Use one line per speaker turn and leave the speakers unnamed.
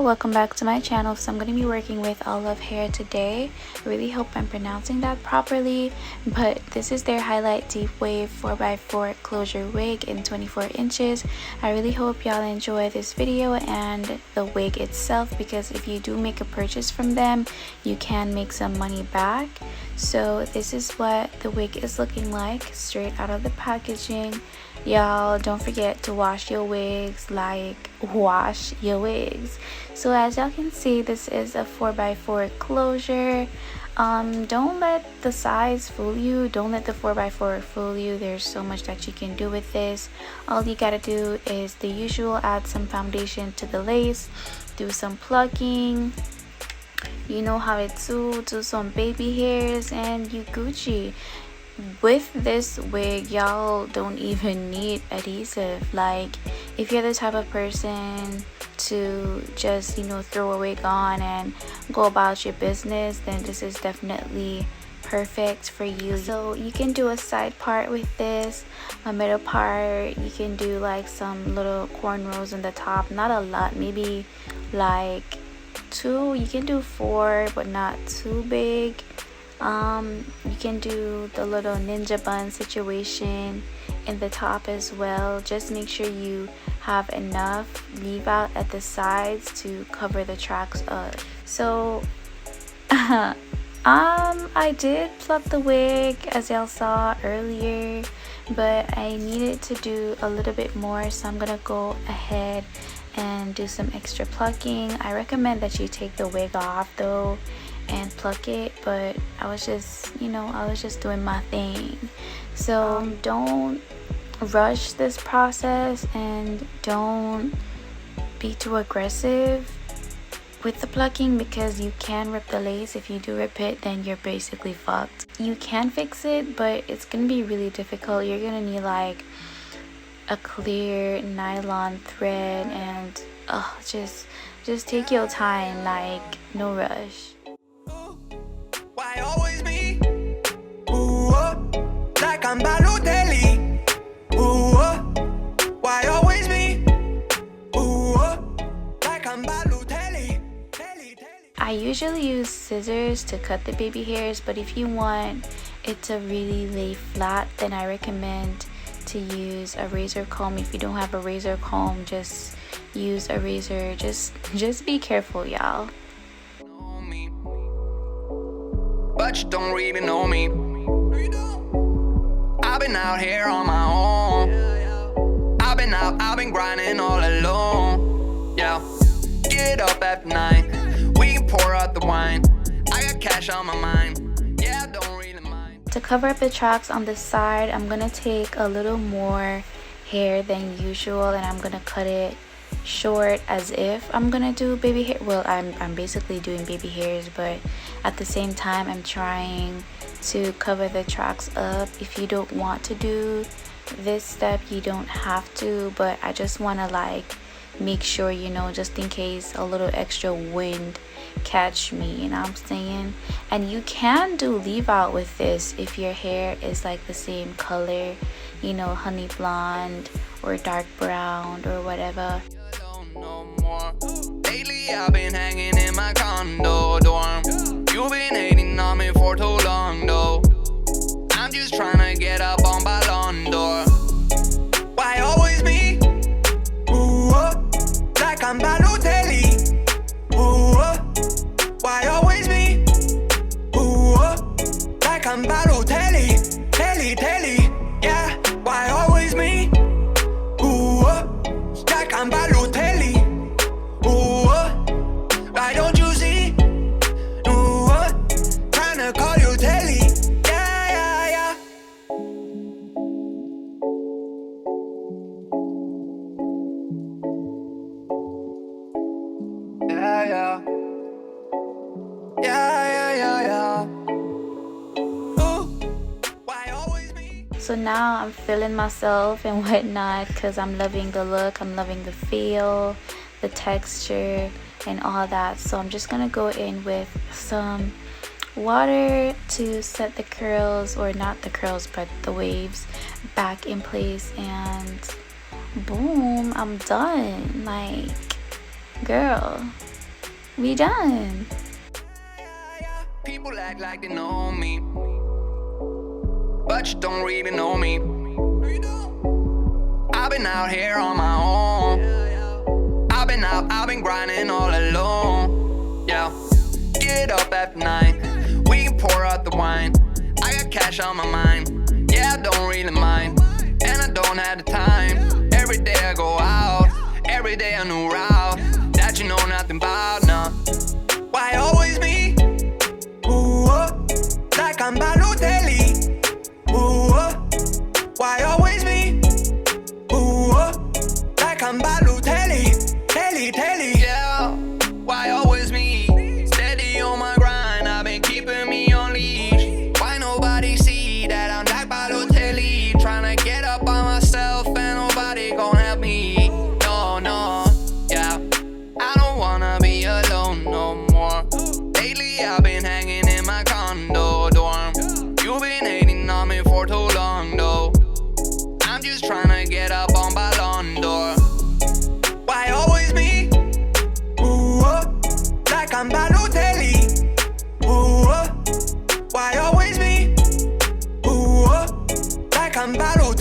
welcome back to my channel. So I'm going to be working with ALLOVE Hair today. I really hope I'm pronouncing that properly, but this is their highlight deep wave 4x4 closure wig in 24 inches. I really hope y'all enjoy this video and the wig itself, because if you do make a purchase from them, you can make some money back. So this is what the wig is looking like straight out of the packaging. Y'all don't forget to wash your wigs, wash your wigs. So as y'all can see, this is a 4x4 closure. Don't let the size fool you. Don't let the 4x4 fool you. There's so much that you can do with this. All you gotta do is the usual: add some foundation to the lace, do some plucking, you know how it's do some baby hairs, and you Gucci. With this wig, y'all don't even need adhesive. Like, if you're the type of person to just, you know, throw a wig on and go about your business, then this is definitely perfect for you. So you can do a side part with this, a middle part. You can do like some little cornrows in the top, not a lot, maybe like 2. You can do 4, but not too big. You can do the little ninja bun situation in the top as well. Just make sure you have enough leave out at the sides to cover the tracks up. So I did pluck the wig, as y'all saw earlier, but I needed to do a little bit more, so I'm gonna go ahead and do some extra plucking. I recommend that you take the wig off though and pluck it, but I was just, you know, I was just doing my thing. So don't rush this process and don't be too aggressive with the plucking, because you can rip the lace. If you do rip it, then you're basically fucked. You can fix it, but it's gonna be really difficult. You're gonna need like a clear nylon thread, and just take your time, like no rush.
Why always me? Ooh, like I'm Balotelli. Ooh, why always me? Ooh, like I'm Balotelli.
I usually use scissors to cut the baby hairs, but if you want it to really lay flat, then I recommend to use a razor comb. If you don't have a razor comb, just use a razor. Just be careful, y'all.
But you don't really know me. I've been out here on my own. I've been grinding all alone. Yeah, get up at 9. We can pour out the wine. I got cash on my mind. Yeah, I don't really mind.
To cover up the tracks on the side, I'm gonna take a little more hair than usual, and I'm gonna cut it short as if I'm gonna do baby hair. Well, I'm basically doing baby hairs, but at the same time I'm trying to cover the tracks up. If you don't want to do this step, you don't have to, but I just want to like make sure, you know, just in case a little extra wind catch me, you know what I'm saying. And you can do leave out with this if your hair is like the same color, you know, honey blonde or dark brown or whatever.
No more. Lately I've been hanging in my condo dorm. You've been hating on me for too long though. I'm just trying to get up on Ballon d'Or. Why always me? Ooh, like I'm Balotelli. Ooh, why always me? Ooh, like I'm Balotelli. Telly, yeah. Why always me? Ooh, like I'm Balotelli. Ooh, why don't you see? Ooh, trying to call you Telly. Yeah. Ooh, why always me?
So now I'm feeling myself and whatnot, because I'm loving the look, I'm loving the feel, the texture and all that. So I'm just gonna go in with some water to set the curls, or not the curls but the waves, back in place, and boom, I'm done. Like, girl, We done.
People act like they know me, but you don't really know me. I've been out here on my own. I've been grinding all alone. Yeah, get up after 9. We can pour out the wine. I got cash on my mind. Yeah, I don't really mind, and I don't have the time. Every day I go out, every day a new route that you know nothing about, nah. Why always me? Ooh, like I'm Balotelli. Ooh, why always me? Ooh, like I'm Balotelli. Telly. Yeah, why always me? Steady on my grind, I've been keeping me on leash. Why nobody see that I'm like Balotelli? Trying to get up on myself and nobody gon' help me. No, yeah, I don't wanna be alone no more. Lately I've been hanging in my condo dorm. You've been hating on me for too long though. I'm just trying to get up on Ballon d'Or. Why always me? Ooh, like I'm Balotelli. Ooh, why always me? Ooh, like I'm Balotelli.